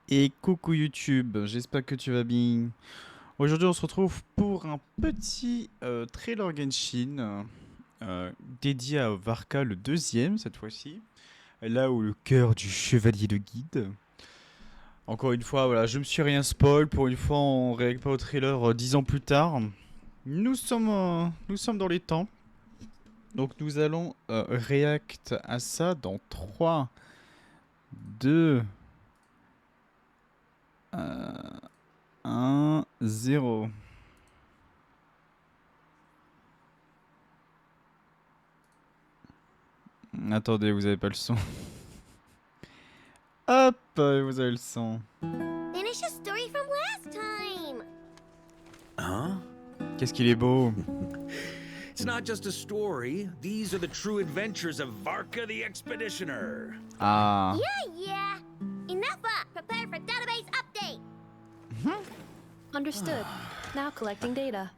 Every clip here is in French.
Et coucou YouTube, j'espère que tu vas bien. Aujourd'hui on se retrouve pour un petit trailer Genshin dédié à Varka le deuxième cette fois-ci. Là où le cœur du chevalier de guide. Encore une fois, voilà, je me suis rien spoil. Pour une fois, on réagit pas au trailer 10 ans plus tard. Nous sommes dans les temps. Donc nous allons react à ça dans 3, 2, 1, 0. Attendez, vous avez pas le son. Hop, vous avez le son. Finish a story from last time. Huh? Qu'est-ce qu'il est beau. It's not just a story. These are the true adventures of Varka the Expeditioner. Ah. Yeah. Enough up. Prepare for database update. Understood. Now collecting data.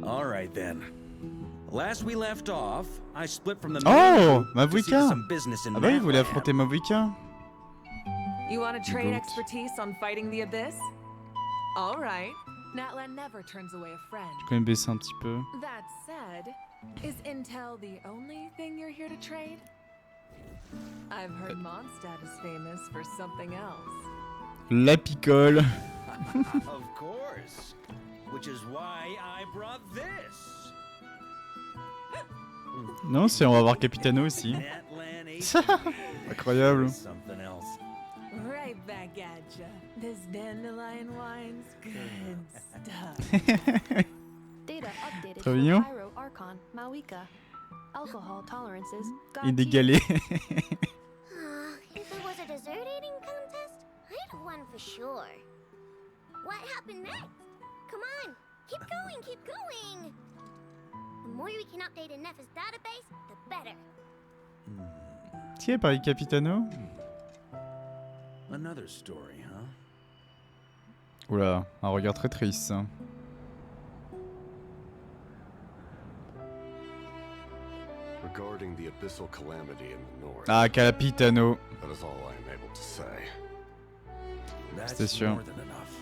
All right then. Last we left off, I split from the Oh, main group to see Mavuika. some business in Ah bah oui, vous voulez Natlan. affronter Mavuika. You want to trade Good. expertise on fighting the Abyss? All right. Natlan never turns away a friend. Je vais me baisser un petit peu. That said, is intel the only thing you're here to trade? I've heard Mondstadt is famous for something else. La picole. Of course. Which is why I brought this. Non, si on va voir Capitano aussi. Natlan H. Incroyable. Something else. Right back at ya. This dandelion wine's good stuff. Data updated Très for mignon. Pyro Archon, Mawika. Alcohol tolerances got Inégalé. If it was a dessert eating contest, I'd have won for sure. What happened next? Come on, keep going. The more we can update in Neph's database, the better. Tiens, Paris Capitano. Another story, huh? Oula, un regard très triste. Ça. Regarding the abyssal calamity in the north, Ah, Capitano. that is all I am able to say. That's C'était sûr. more than enough.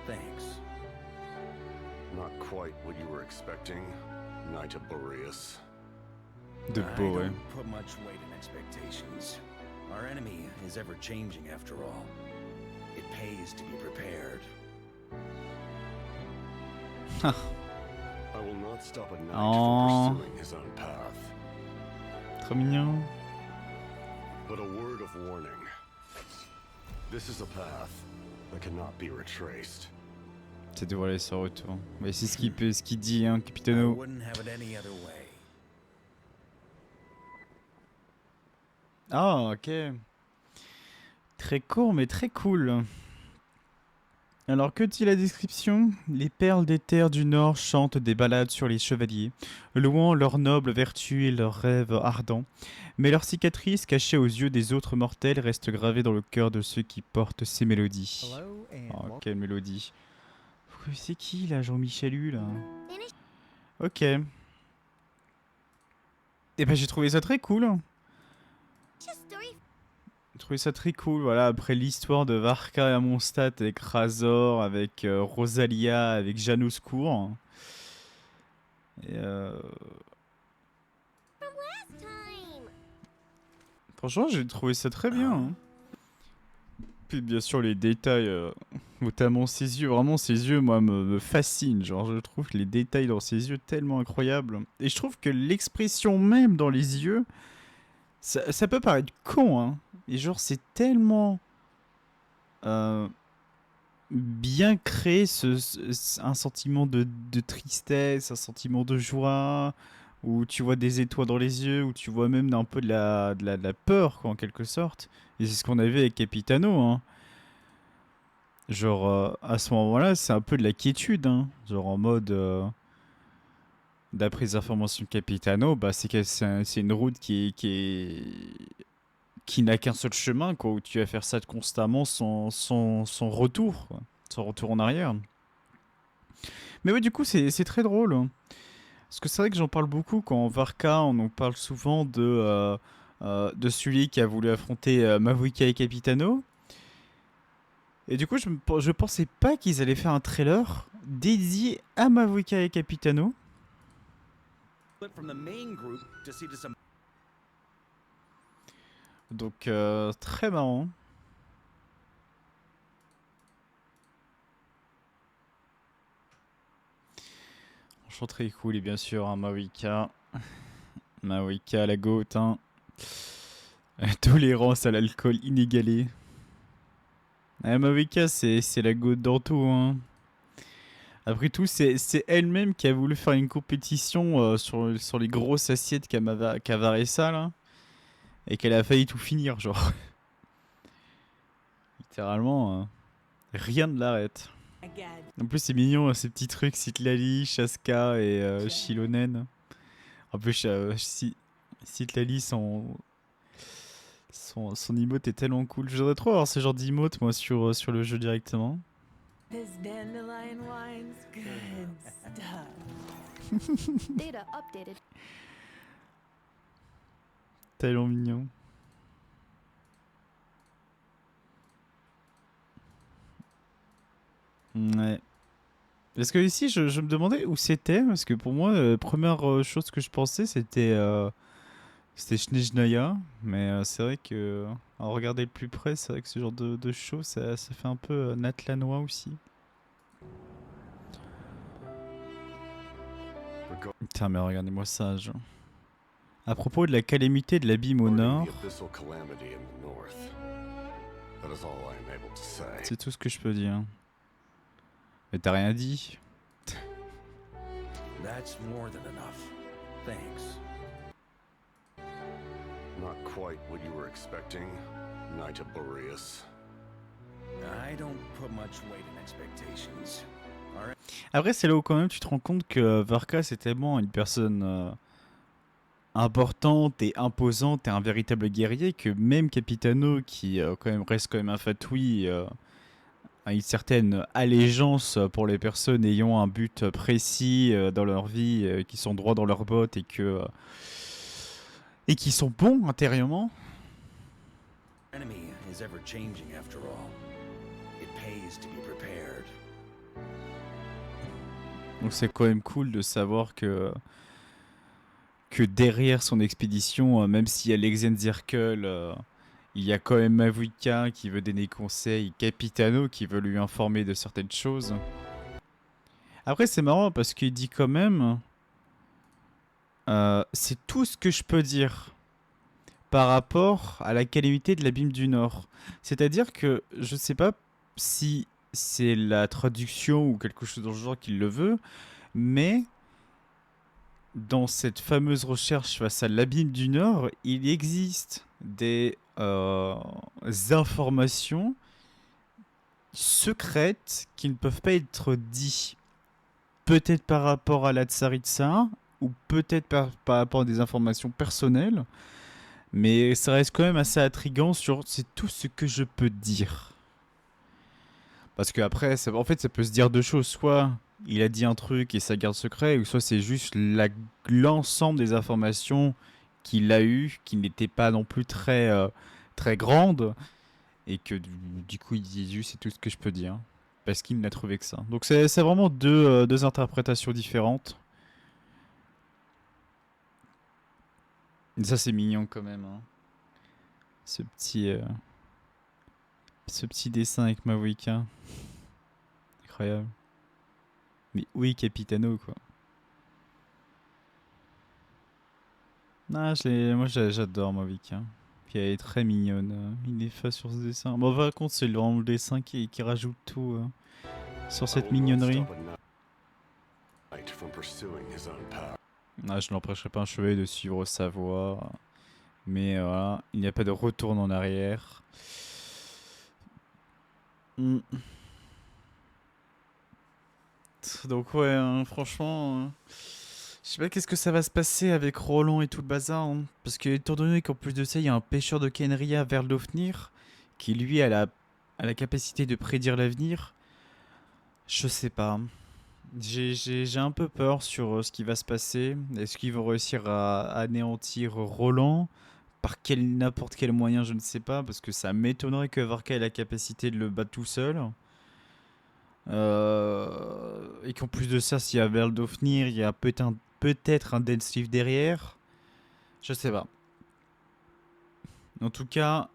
Thanks. Not quite what you were expecting, Knight of Boreas. De I beau, ouais. don't put much weight in expectations. Our enemy is ever changing after all. It pays to be prepared. I will not stop a knight Aww. from pursuing his own path. Trop mignon. But a word of warning. This is a path that cannot be retraced. C'est dévoilé son retour. Mais c'est ce qu'il dit, hein, I Capitano. wouldn't have it any other way. Ah, ok. Très court, mais très cool. Alors, que dit la description? Les perles des terres du Nord chantent des ballades sur les chevaliers, louant leurs nobles vertus et leurs rêves ardents. Mais leurs cicatrices, cachées aux yeux des autres mortels, restent gravées dans le cœur de ceux qui portent ces mélodies. Oh, quelle mélodie. C'est qui, là, Jean-Michel Hu, là? Finish Ok. Eh ben, j'ai trouvé ça très cool. a story. J'ai trouvé ça très cool, voilà, après l'histoire de Varka et Mondstadt avec Razor, avec Rosalia, avec Janus Cour. Et Last time. franchement, j'ai trouvé ça très bien. Hein. Puis bien sûr, les détails, notamment ses yeux, vraiment ses yeux, moi, me fascinent. Genre, je trouve les détails dans ses yeux tellement incroyables. Et je trouve que l'expression même dans les yeux, ça peut paraître con, hein. Et genre, c'est tellement bien créé un sentiment de tristesse, un sentiment de joie, où tu vois des étoiles dans les yeux, où tu vois même un peu de la peur, quoi, en quelque sorte. Et c'est ce qu'on avait avec Capitano, hein. Genre, à ce moment-là, c'est un peu de la quiétude, hein. Genre en mode... d'après les informations de Capitano, bah, c'est une route qui n'a qu'un seul chemin, quoi, où tu vas faire ça constamment sans retour, quoi, sans retour en arrière. Mais ouais, du coup, c'est très drôle. Hein. Parce que c'est vrai que j'en parle beaucoup quand Varka, on en parle souvent de celui qui a voulu affronter Mavuika et Capitano. Et du coup, je pensais pas qu'ils allaient faire un trailer dédié à Mavuika et Capitano. From the main group to see to some. Donc, très marrant. Franchement, très cool. Et bien sûr, hein, Mavuika. Mavuika, la goat. Hein. Tolérance à l'alcool inégalée. Mavuika, c'est la goat dans tout. Hein. Après tout, c'est elle-même qui a voulu faire une compétition sur les grosses assiettes Cavaressa, là. Et qu'elle a failli tout finir, genre. Littéralement, rien ne l'arrête. En plus, c'est mignon, ces petits trucs, Citlali, Shaska et Shilonen. En plus, Citlali, son emote est tellement cool. Je voudrais trop avoir ce genre d'emote, moi, sur le jeu directement. This dandelion wine's good stuff. Data updated. Tellement mignon. Ouais. Parce que ici, je me demandais où c'était, parce que pour moi, la première chose que je pensais, c'était Snezhnaya, mais c'est vrai que, à regarder de plus près, c'est vrai que ce genre de show, ça fait un peu natlanois aussi. Putain, mais regardez-moi ça, genre. À propos de la calamité de l'abîme au nord, c'est tout ce que je peux dire. Mais t'as rien dit. That's more than enough. Thanks. Not quite what you were expecting, Knight of Boreas. I don't put much weight in expectations. All right. Après, c'est là où quand même tu te rends compte que Varka c'est tellement une personne importante et imposante et un véritable guerrier que même Capitano, qui quand même reste quand même un fatoui, a une certaine allégeance pour les personnes ayant un but précis dans leur vie, qui sont droits dans leurs bottes et qui sont bons intérieurement. Enemy is ever changing after all. It pays to be prepared. Donc c'est quand même cool de savoir que derrière son expédition, même s'il y a l'Exenzirkel, il y a quand même Mavuika qui veut donner conseil, Capitano qui veut lui informer de certaines choses. Après c'est marrant parce qu'il dit quand même, c'est tout ce que je peux dire par rapport à la calamité de l'abîme du Nord. C'est-à-dire que je sais pas si c'est la traduction ou quelque chose dans le genre qui le veut, mais dans cette fameuse recherche face à l'abîme du Nord, il existe des informations secrètes qui ne peuvent pas être dites. Peut-être par rapport à la Tsaritsa, ou peut-être par rapport à des informations personnelles, mais ça reste quand même assez intriguant sur c'est tout ce que je peux dire. Parce que après, en fait, ça peut se dire deux choses. Soit il a dit un truc et ça garde secret, ou soit c'est juste l'ensemble des informations qu'il a eues, qui n'étaient pas non plus très grandes, et que du coup il dit juste c'est tout ce que je peux dire, parce qu'il n'a trouvé que ça. Donc c'est vraiment deux interprétations différentes. Et ça c'est mignon quand même, hein. Ce petit dessin avec Mavuika. Incroyable. Mais oui, Capitano, quoi. Ah, moi j'adore Mavuika. Puis elle est très mignonne. Il est fait sur ce dessin. Bon, par contre, c'est vraiment le dessin qui rajoute tout sur cette mignonnerie. Ah, je n'empêcherai pas un chevalier de suivre sa voie. Mais voilà, il n'y a pas de retour en arrière. Donc ouais, hein, franchement, je sais pas qu'est-ce que ça va se passer avec Roland et tout le bazar, hein, parce que étant donné qu'en plus de ça, il y a un pêcheur de Kenria vers l'Ofnir, qui lui a la capacité de prédire l'avenir, je sais pas. J'ai un peu peur sur ce qui va se passer. Est-ce qu'ils vont réussir à anéantir Roland par n'importe quel moyen, je ne sais pas, parce que ça m'étonnerait que Varka ait la capacité de le battre tout seul. Et qu'en plus de ça, s'il y a Veldofnir, il y a peut-être un Densleaf derrière. Je sais pas. En tout cas,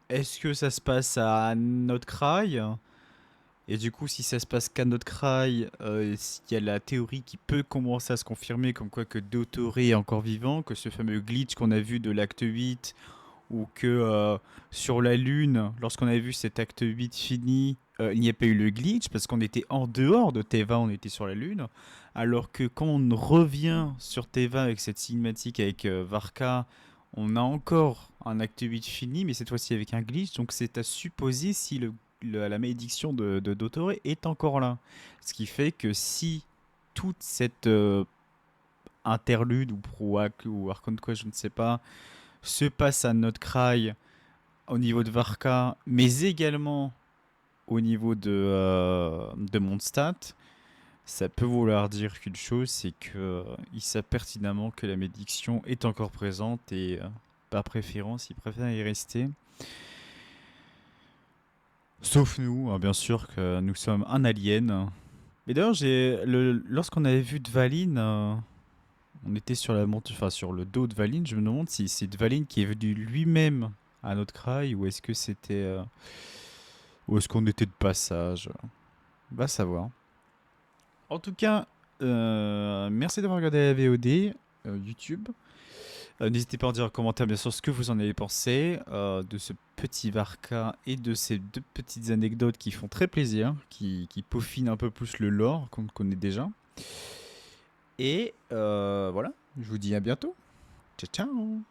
est-ce que ça se passe à Notcry? Et du coup, si ça se passe qu'à Notcry, il y a la théorie qui peut commencer à se confirmer, comme quoi que Dotoré est encore vivant, que ce fameux glitch qu'on a vu de l'acte 8, ou que sur la Lune, lorsqu'on a vu cet acte 8 fini, il n'y a pas eu le glitch, parce qu'on était en dehors de Teva, on était sur la Lune, alors que quand on revient sur Teva avec cette cinématique avec Varka, on a encore un acte 8 fini, mais cette fois-ci avec un glitch, donc c'est à supposer si la malédiction de Dotoré est encore là. Ce qui fait que si toute cette interlude ou Proac ou Archon quoi, je ne sais pas, se passe à Notcry au niveau de Varka, mais également au niveau de Mondstadt, ça peut vouloir dire qu'une chose, c'est que il sait pertinemment que la malédiction est encore présente et par préférence, il préfère y rester. Sauf nous, hein, bien sûr que nous sommes un alien. Mais d'ailleurs, lorsqu'on avait vu Dvalin, on était sur la enfin sur le dos de Dvalin. Je me demande si c'est Dvalin qui est venu lui-même à Notcry ou est-ce que c'était ou est-ce qu'on était de passage. Va savoir. En tout cas, merci d'avoir regardé la VOD YouTube. N'hésitez pas à dire en commentaire bien sûr ce que vous en avez pensé de ce petit Varka et de ces deux petites anecdotes qui font très plaisir, qui peaufinent un peu plus le lore qu'on connaît déjà. Et voilà, je vous dis à bientôt. Ciao ciao.